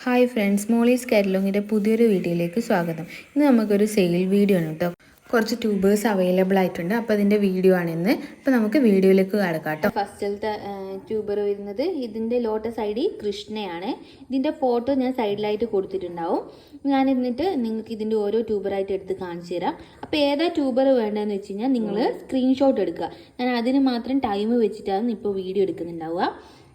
Hi friends, Molly's കാറ്റലോഗിൻ്റെ പുതിയൊരു വീഡിയോയിലേക്ക് സ്വാഗതം. ഇന്ന് നമുക്കൊരു സെയിൽ വീഡിയോ ആണ് കേട്ടോ. കുറച്ച് ട്യൂബേഴ്സ് അവൈലബിൾ ആയിട്ടുണ്ട്. അപ്പോൾ അതിൻ്റെ വീഡിയോ ആണിന്ന്. അപ്പോൾ നമുക്ക് വീഡിയോയിലേക്ക് കടക്കാം കേട്ടോ. ഫസ്റ്റിലത്തെ ട്യൂബർ വരുന്നത് ഇതിൻ്റെ ലോട്ടസ് ഐ ഡി കൃഷ്ണയാണ്. ഇതിൻ്റെ ഫോട്ടോ ഞാൻ സൈഡിലായിട്ട് കൊടുത്തിട്ടുണ്ടാവും. ഞാൻ എന്നിട്ട് നിങ്ങൾക്ക് ഇതിൻ്റെ ഓരോ ട്യൂബറായിട്ട് എടുത്ത് കാണിച്ചു തരാം. അപ്പോൾ ഏതാ ട്യൂബർ വേണ്ടതെന്ന് വെച്ച് കഴിഞ്ഞാൽ നിങ്ങൾ സ്ക്രീൻഷോട്ട് എടുക്കുക. ഞാൻ അതിന് മാത്രം ടൈം വെച്ചിട്ടാണ് ഇപ്പോൾ വീഡിയോ എടുക്കുന്നുണ്ടാവുക.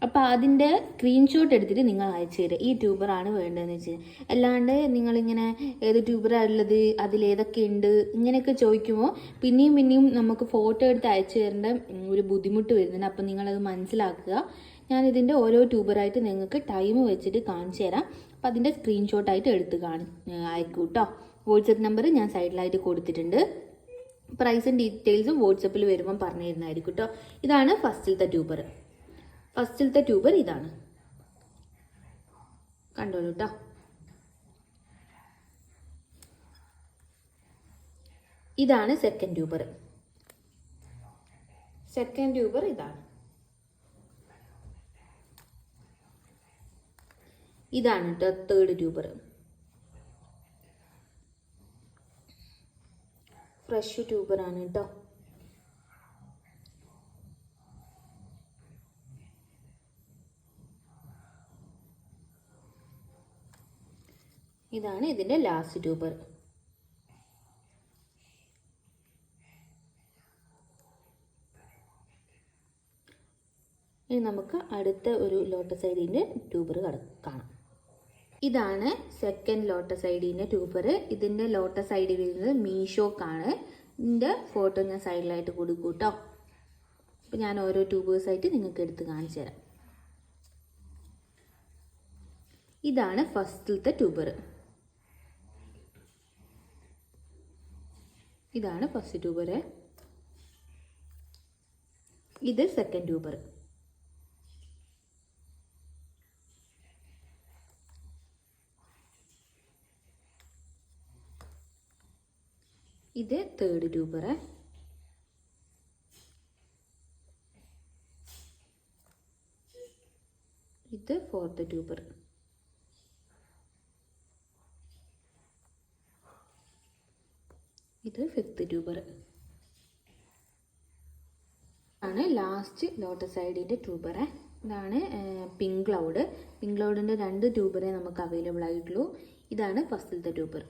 അപ്പോൾ അതിൻ്റെ സ്ക്രീൻഷോട്ട് എടുത്തിട്ട് നിങ്ങൾ അയച്ചു തരിക. ഈ ട്യൂബറാണ് വേണ്ടതെന്ന് വെച്ച് കഴിഞ്ഞാൽ. അല്ലാണ്ട് നിങ്ങളിങ്ങനെ ഏത് ട്യൂബറാണ് ഉള്ളത്, അതിലേതൊക്കെ ഉണ്ട്, ഇങ്ങനെയൊക്കെ ചോദിക്കുമ്പോൾ പിന്നെയും നമുക്ക് ഫോട്ടോ എടുത്ത് അയച്ചു തരേണ്ട ഒരു ബുദ്ധിമുട്ട് വരുന്നുണ്ട്. അപ്പോൾ നിങ്ങളത് മനസ്സിലാക്കുക. ഞാനിതിൻ്റെ ഓരോ ട്യൂബറായിട്ട് നിങ്ങൾക്ക് ടൈം വെച്ചിട്ട് കാണിച്ചു തരാം. അപ്പോൾ അതിൻ്റെ സ്ക്രീൻഷോട്ടായിട്ട് എടുത്ത് അയക്കൂ കേട്ടോ. വാട്സപ്പ് നമ്പർ ഞാൻ സൈഡിലായിട്ട് കൊടുത്തിട്ടുണ്ട്. പ്രൈസും ഡീറ്റെയിൽസും വാട്സപ്പിൽ വരുമ്പം പറഞ്ഞു തരുന്നതായിരിക്കും കേട്ടോ. ഇതാണ് ഫസ്റ്റിലത്തെ ട്യൂബർ. ഫസ്റ്റിലത്തെ ട്യൂബർ ഇതാണ്, കണ്ടോളൂ കേട്ടോ. ഇതാണ് സെക്കൻഡ് ട്യൂബർ. സെക്കൻഡ് ട്യൂബർ ഇതാണ്. ഇതാണ് കേട്ടോ തേർഡ് ട്യൂബർ. ഫ്രഷ് ട്യൂബറാണ് കേട്ടോ. ഇതാണ് ഇതിൻ്റെ ലാസ്റ്റ് ട്യൂബർ. ഇനി നമുക്ക് അടുത്ത ഒരു ലോട്ടസ് ഐഡിൻ്റെ ട്യൂബർ കാണാം. ഇതാണ് സെക്കൻഡ് ലോട്ടസ് ഐഡിൻ്റെ ട്യൂബർ. ഇതിൻ്റെ ലോട്ടസ് ഐഡി വരുന്നത് മീഷോക്കാണ്. ഇതിൻ്റെ ഫോട്ടോ ഞാൻ സൈഡിലായിട്ട് കൊടുക്കും കേട്ടോ. അപ്പോൾ ഞാൻ ഓരോ ട്യൂബേഴ്സായിട്ട് നിങ്ങൾക്ക് എടുത്ത് കാണിച്ചു തരാം. ഇതാണ് ഫസ്റ്റിലത്തെ ട്യൂബർ. ഇതാണ് ഫസ്റ്റ് ട്യൂബർ. ഇത് സെക്കൻഡ് ട്യൂബർ. ഇത് തേർഡ് ട്യൂബർ. ഇത് ഫോർത്ത് ട്യൂബർ. ഇത് ഫിഫ്ത്ത് ട്യൂബർ ആണ്. ലാസ്റ്റ് ലോട്ടസ് ഐഡിൻ്റെ ട്യൂബർ. ഇതാണ് പിങ്ക് ക്ലൗഡ്. പിങ്ക് ക്ലൗഡിൻ്റെ 2 ട്യൂബറേ നമുക്ക് അവൈലബിൾ ആയിട്ടുള്ളൂ. ഇതാണ് ഫസ്റ്റിലത്തെ ട്യൂബർ.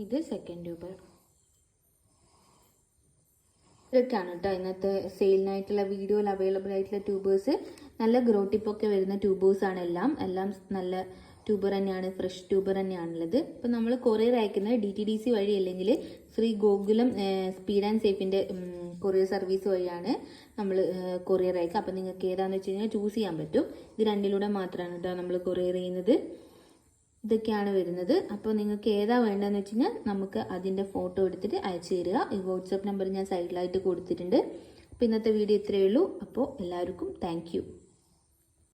ഇത് സെക്കൻഡ് ട്യൂബർ. ഇതൊക്കെയാണ് കേട്ടോ ഇന്നത്തെ സെയിലിനായിട്ടുള്ള വീഡിയോയിൽ അവൈലബിൾ ആയിട്ടുള്ള ട്യൂബേഴ്സ്. നല്ല ഗ്രോ ടിപ്പൊക്കെ വരുന്ന ട്യൂബേഴ്സാണ് എല്ലാം നല്ല ട്യൂബർ തന്നെയാണ്, ഫ്രഷ് ട്യൂബർ തന്നെയാണുള്ളത്. ഇപ്പം നമ്മൾ കൊറിയർ അയക്കുന്നത് DTDC വഴി അല്ലെങ്കിൽ ശ്രീ ഗോകുലം സ്പീഡ് ആൻഡ് സേഫിൻ്റെ കൊറിയർ സർവീസ് വഴിയാണ് നമ്മൾ കൊറിയർ അയക്കുക. അപ്പം നിങ്ങൾക്ക് ഏതാണെന്ന് വെച്ച് കഴിഞ്ഞാൽ ചൂസ് ചെയ്യാൻ പറ്റും. ഇത് രണ്ടിലൂടെ മാത്രമാണ് കേട്ടോ നമ്മൾ കൊറിയർ ചെയ്യുന്നത്. ഇതൊക്കെയാണ് വരുന്നത്. അപ്പോൾ നിങ്ങൾക്ക് ഏതാ വേണ്ടതെന്ന് വെച്ച് കഴിഞ്ഞാൽ നമുക്ക് അതിൻ്റെ ഫോട്ടോ എടുത്തിട്ട് അയച്ചു തരിക. ഈ വാട്സപ്പ് നമ്പർ ഞാൻ സൈഡിലായിട്ട് കൊടുത്തിട്ടുണ്ട്. അപ്പോൾ ഇന്നത്തെ വീഡിയോ ഇത്രയേ ഉള്ളൂ. അപ്പോൾ എല്ലാവർക്കും താങ്ക് യു.